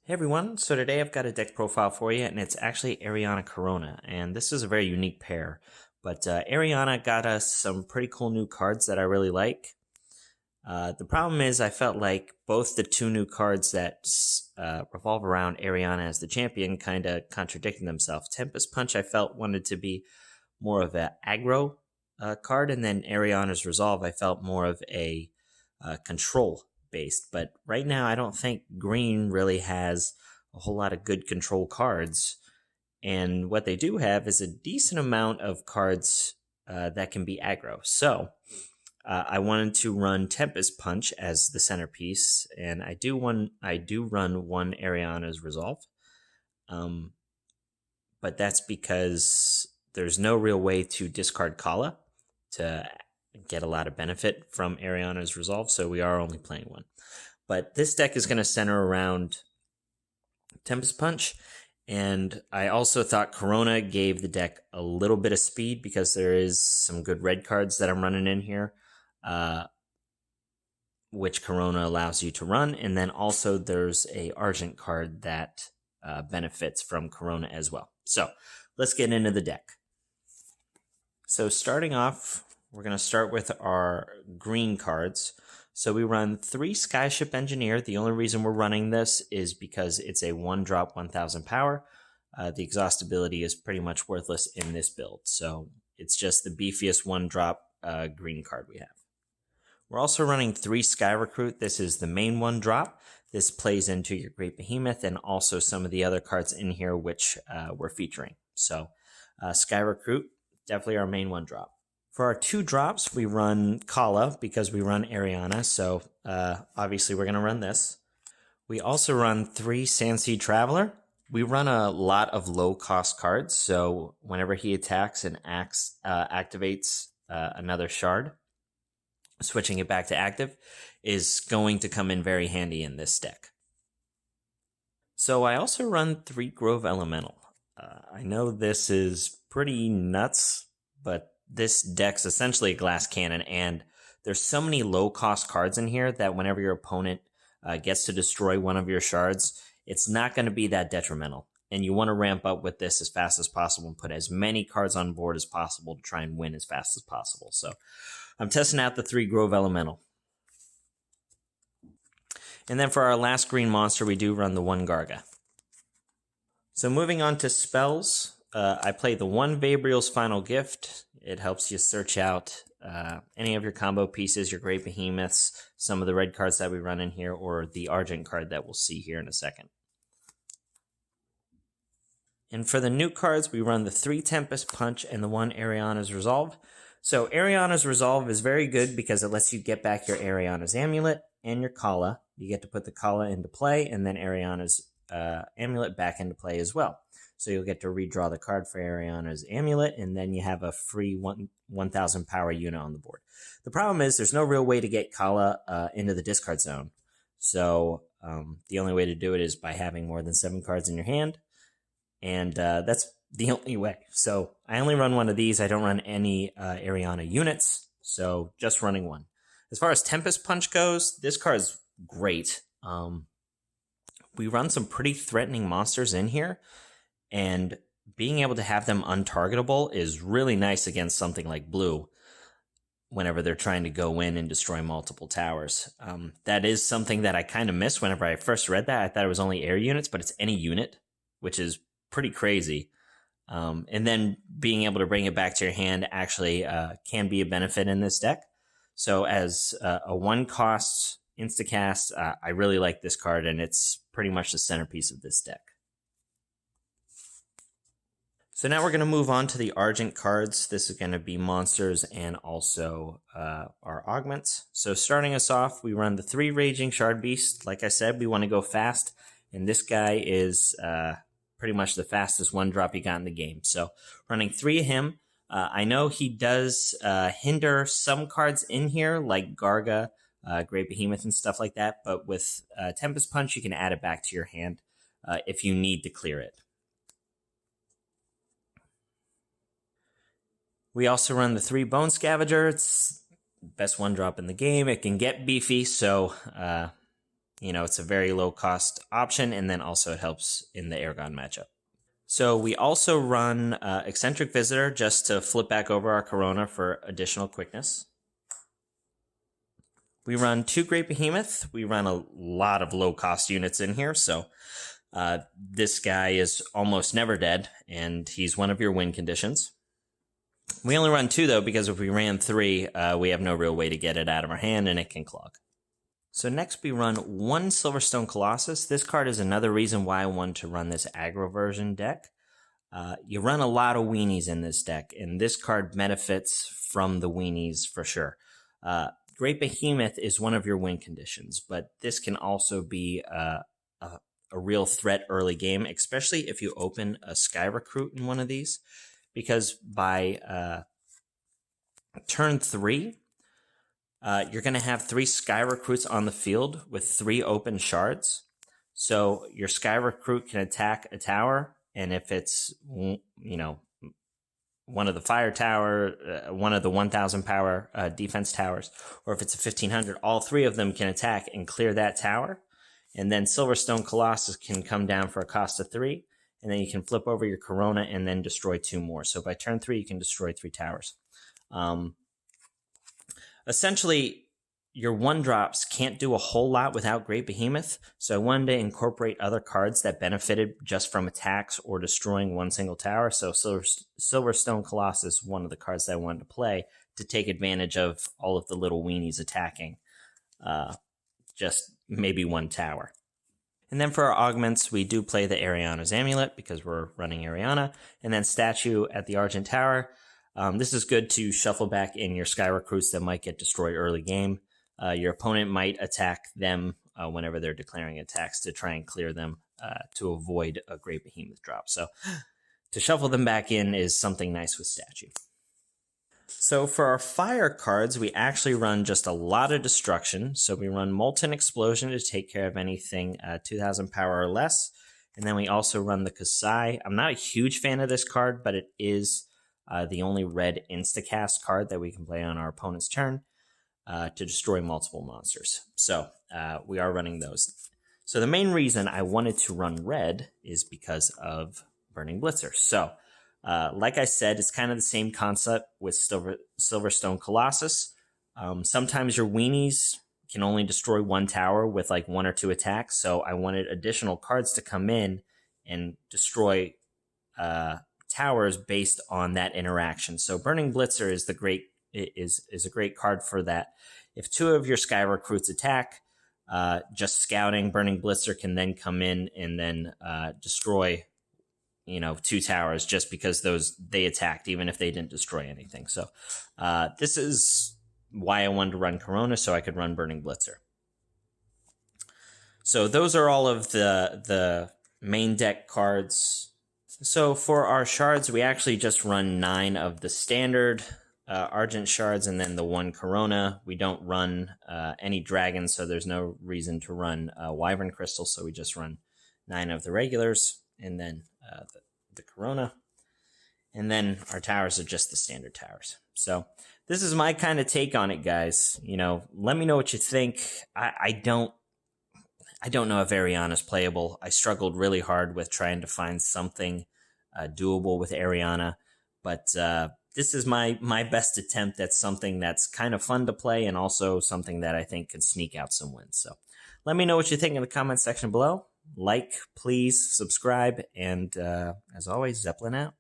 Hey everyone, so today I've got a deck profile for you, and it's actually Ariana Corona, and this is a very unique pair. But Ariana got us some pretty cool new cards that I really like. The problem is I felt like both the two new cards that revolve around Ariana as the champion kind of contradicted themselves. Tempest Punch I felt wanted to be more of an aggro card, and then Ariana's Resolve I felt more of a control based. But right now I don't think green really has a whole lot of good control cards, and what they do have is a decent amount of cards that can be aggro. So I wanted to run Tempest Punch as the centerpiece, and I do run one Ariana's Resolve, but that's because there's no real way to discard Kala to get a lot of benefit from Ariana's Resolve, so we are only playing one. But this deck is going to center around Tempest Punch, and I also thought Corona gave the deck a little bit of speed because there is some good red cards that I'm running in here, which Corona allows you to run, and then also there's a Argent card that benefits from Corona as well. So let's get into the deck. So starting off, we're going to start with our green cards. So we run 3 Skyship Engineer. The only reason we're running this is because it's a 1-drop 1000 power. The exhaustibility is pretty much worthless in this build, so it's just the beefiest 1-drop green card we have. We're also running 3 Sky Recruit. This is the main 1-drop. This plays into your Great Behemoth and also some of the other cards in here which we're featuring. So Sky Recruit, definitely our main 1-drop. For our 2 drops, we run Kala because we run Ariana, so obviously we're going to run this. We also run 3 Sandsea Traveler. We run a lot of low-cost cards, so whenever he attacks and activates another Shard, switching it back to active is going to come in very handy in this deck. So I also run 3 Grove Elemental. I know this is pretty nuts, but this deck's essentially a glass cannon, and there's so many low-cost cards in here that whenever your opponent gets to destroy one of your shards, it's not going to be that detrimental. And you want to ramp up with this as fast as possible and put as many cards on board as possible to try and win as fast as possible. So I'm testing out the 3 Grove Elemental. And then for our last green monster, we do run the 1 Garga. So moving on to spells, I play the 1 Vabriel's Final Gift. It helps you search out any of your combo pieces, your Great Behemoths, some of the red cards that we run in here, or the Argent card that we'll see here in a second. And for the new cards, we run the 3 Tempest Punch and the 1 Ariana's Resolve. So Ariana's Resolve is very good because it lets you get back your Ariana's Amulet and your Kala. You get to put the Kala into play and then Ariana's Amulet back into play as well. So you'll get to redraw the card for Ariana's Amulet, and then you have a free 1000 power unit on the board. The problem is there's no real way to get Kala into the discard zone. So the only way to do it is by having more than 7 cards in your hand, and that's the only way. So I only run 1 of these. I don't run any Ariana units, so just running 1. As far as Tempest Punch goes, this card is great. We run some pretty threatening monsters in here, and being able to have them untargetable is really nice against something like blue whenever they're trying to go in and destroy multiple towers. That is something that I kind of missed whenever I first read that. I thought it was only air units, but it's any unit, which is pretty crazy. And then being able to bring it back to your hand actually can be a benefit in this deck. So as a 1-cost instacast, I really like this card, and it's pretty much the centerpiece of this deck. So now we're going to move on to the Argent cards. This is going to be monsters and also our augments. So starting us off, we run the 3 Raging Shardbeast. Like I said, we want to go fast, and this guy is pretty much the fastest 1-drop you got in the game. So running 3 of him. I know he does hinder some cards in here, like Garga, Great Behemoth, and stuff like that, but with Tempest Punch, you can add it back to your hand if you need to clear it. We also run the 3 Bone Scavager. It's best 1-drop in the game. It can get beefy, so it's a very low cost option, and then also it helps in the Airgun matchup. So we also run Eccentric Visitor just to flip back over our Corona for additional quickness. We run 2 Great Behemoth. We run a lot of low-cost units in here, so this guy is almost never dead, and he's one of your win conditions. We only run 2, though, because if we ran 3, we have no real way to get it out of our hand, and it can clog. So next we run 1 Silverstone Colossus. This card is another reason why I wanted to run this aggro version deck. You run a lot of weenies in this deck, and this card benefits from the weenies for sure. Great Behemoth is one of your win conditions, but this can also be a real threat early game, especially if you open a Sky Recruit in one of these, because by turn 3, you're going to have 3 Sky Recruits on the field with 3 open shards. So your Sky Recruit can attack a tower, and if it's, one of the fire tower, one of the 1,000 power defense towers, or if it's a 1,500, all 3 of them can attack and clear that tower. And then Silverstone Colossus can come down for a cost of 3, and then you can flip over your Corona and then destroy 2 more. So by turn 3, you can destroy 3 towers. Essentially, your 1-drops can't do a whole lot without Great Behemoth, so I wanted to incorporate other cards that benefited just from attacks or destroying 1 single tower. So Silverstone Colossus, one of the cards that I wanted to play to take advantage of all of the little weenies attacking just maybe 1 tower. And then for our augments, we do play the Ariana's Amulet because we're running Ariana, and then Statue at the Argent Tower. This is good to shuffle back in your Sky Recruits that might get destroyed early game. Your opponent might attack them whenever they're declaring attacks to try and clear them to avoid a Great Behemoth drop. So to shuffle them back in is something nice with Statue. So for our fire cards, we actually run just a lot of destruction. So we run Molten Explosion to take care of anything 2,000 power or less. And then we also run the Kasai. I'm not a huge fan of this card, but it is the only red instacast card that we can play on our opponent's turn to destroy multiple monsters. So we are running those. So the main reason I wanted to run red is because of Burning Blitzer. So like I said, it's kind of the same concept with Silverstone Colossus. Sometimes your weenies can only destroy 1 tower with like 1 or 2 attacks. So I wanted additional cards to come in and destroy towers based on that interaction. So Burning Blitzer is a great card for that. If 2 of your Sky Recruits attack, just scouting Burning Blitzer can then come in and then destroy 2 towers just because they attacked, even if they didn't destroy anything. So this is why I wanted to run Corona, so I could run Burning Blitzer. So those are all of the main deck cards. So for our shards, we actually just run 9 of the standard Argent Shards and then the 1 Corona. We don't run any dragons, so there's no reason to run Wyvern Crystal, so we just run 9 of the regulars and then the Corona. And then our towers are just the standard towers. So this is my kind of take on it, guys. Let me know what you think. I don't know if Ariana's playable. I struggled really hard with trying to find something doable with Ariana, but this is my best attempt at something that's kind of fun to play and also something that I think could sneak out some wins. So let me know what you think in the comment section below. Like, please, subscribe, and as always, Zeppelin out.